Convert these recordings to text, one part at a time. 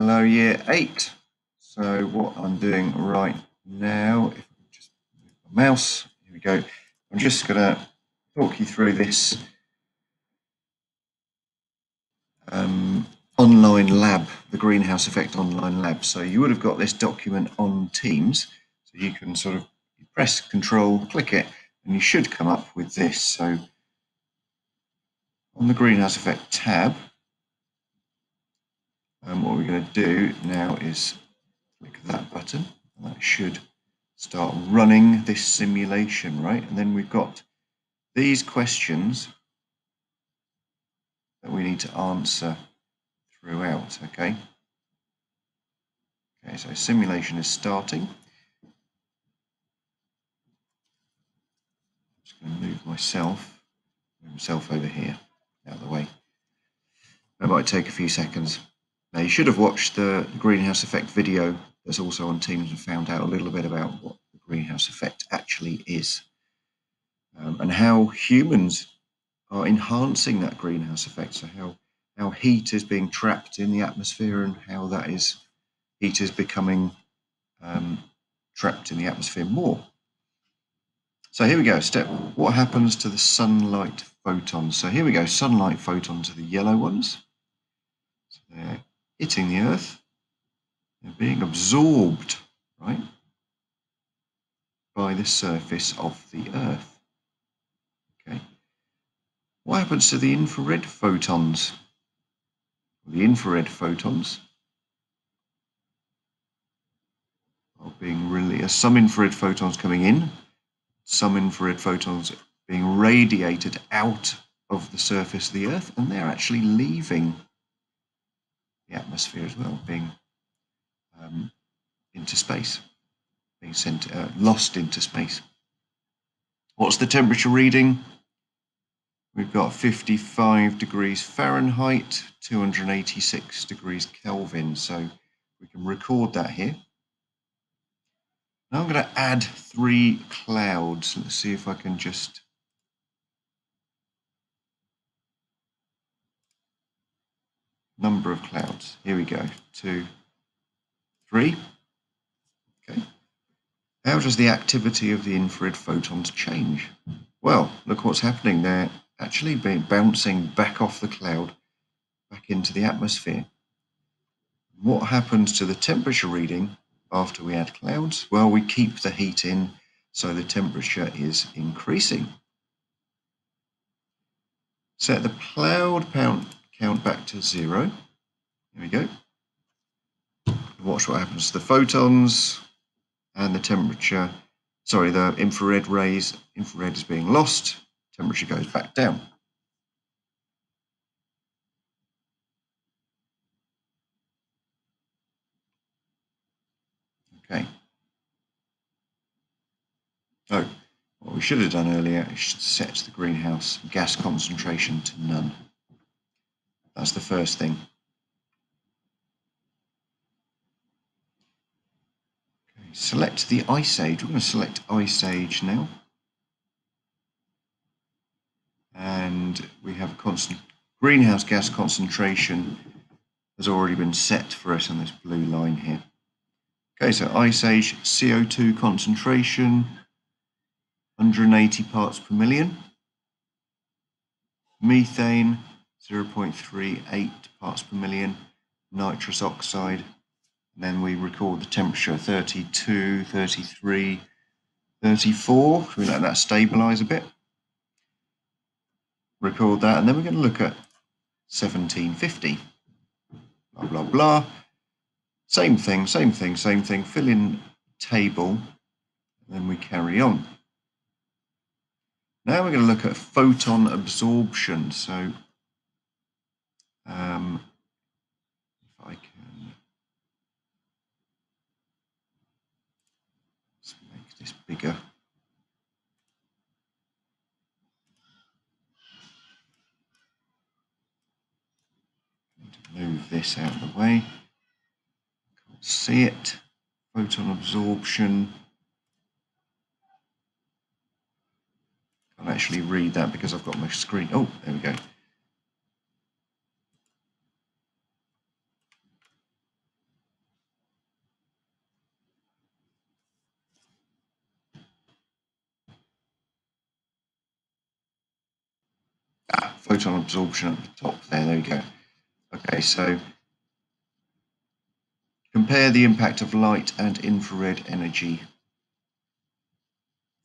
Hello, Year 8. So what I'm doing right now, if I just move my mouse, here we go. I'm just going to talk you through this online lab, the Greenhouse Effect online lab. So you would have got this document on Teams, so you can sort of press Control, click it, and you should come up with this. So on the Greenhouse Effect tab, what we're going to do now is click that button, and that should start running this simulation, right? And then we've got these questions that we need to answer throughout, okay? Okay, so simulation is starting. I'm just going to move myself over here, out of the way. That might take a few seconds. Now, you should have watched the Greenhouse Effect video that's also on Teams and found out a little bit about what the Greenhouse Effect actually is, and how humans are enhancing that greenhouse effect. So how heat is being trapped in the atmosphere and how that heat is becoming trapped in the atmosphere more. So here we go. What happens to the sunlight photons? So here we go. Sunlight photons are the yellow ones. So they're hitting the Earth. They're being absorbed, right, by the surface of the Earth. Okay. What happens to the infrared photons? The infrared photons are being released. Some infrared photons coming in, some infrared photons being radiated out of the surface of the Earth, and they're actually leaving the atmosphere as well, being into space, being sent, lost into space. What's the temperature reading? We've got 55 degrees Fahrenheit, 286 degrees Kelvin. So we can record that here. Now I'm going to add 3 clouds. Let's see if I can just number of clouds. Here we go. 2, 3. Okay. How does the activity of the infrared photons change? Well, look what's happening. They're actually bouncing back off the cloud, back into the atmosphere. What happens to the temperature reading after we add clouds? Well, we keep the heat in, so the temperature is increasing. Set the cloud count back to 0. Here we go. Watch what happens to the photons and the temperature. Sorry, the infrared rays. Infrared is being lost. Temperature goes back down. Okay. Oh, what we should have done earlier is set the greenhouse gas concentration to none. That's the first thing. Okay, select the Ice Age. We're going to select Ice Age now. And we have a constant greenhouse gas concentration has already been set for us on this blue line here. Okay, so Ice Age CO2 concentration, 180 parts per million. Methane, 0.38 parts per million. Nitrous oxide, and then we record the temperature, 32, 33, 34. We let that stabilize a bit. Record that, and then we're going to look at 1750. Blah, blah, blah. Same thing, fill in table, and then we carry on. Now we're going to look at photon absorption. So if I can let's make this bigger. Move this out of the way. Can't see it. Photon absorption. Can't actually read that because I've got my screen. Oh, there we go. photon absorption at the top there you go. Okay, so compare the impact of light and infrared energy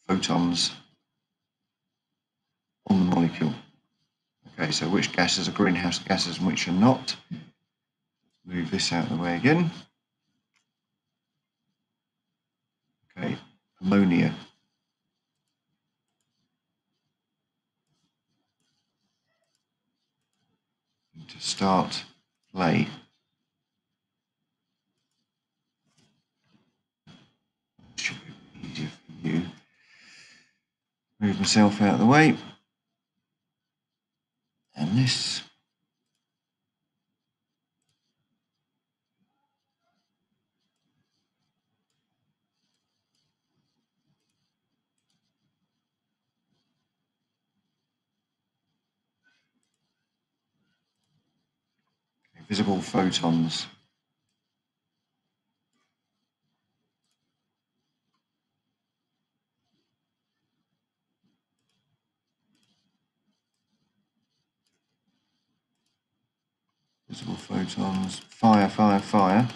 photons on the molecule. Okay, so which gases are greenhouse gases and which are not? Move this out of the way again. Okay, ammonia. To start play. Should be easier for you. Move myself out of the way. And this. Okay, visible photons. Visible photons. Fire, fire, fire.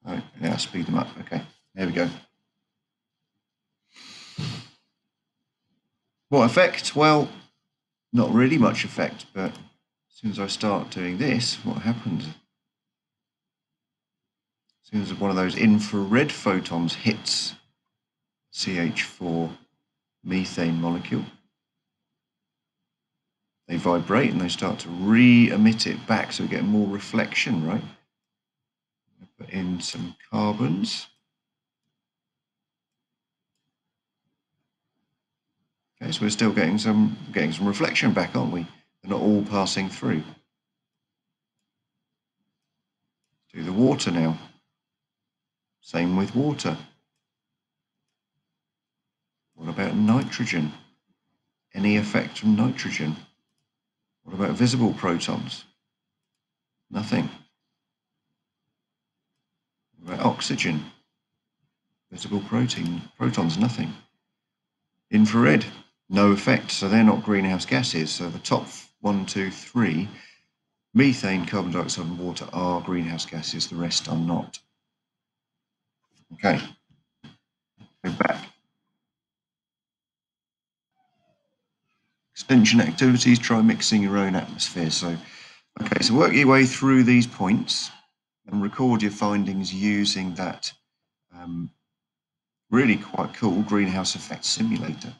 Oh, yeah, speed them up. Okay, there we go. What effect? Well, not really much effect, but as soon as I start doing this, what happens? As soon as one of those infrared photons hits CH4 methane molecule, they vibrate and they start to re-emit it back, so we get more reflection, right? Put in some carbons. Okay, so we're still getting some reflection back, aren't we? They're not all passing through. Do the water now. Same with water. What about nitrogen? Any effect from nitrogen? What about visible protons? Nothing. What about oxygen? Visible protons, nothing. Infrared, no effect, so they're not greenhouse gases. So the top 1, 2, 3, methane, carbon dioxide and water are greenhouse gases, the rest are not. Okay, go back. Extension activities, try mixing your own atmosphere. So, okay, so work your way through these points and record your findings using that really quite cool greenhouse effect simulator.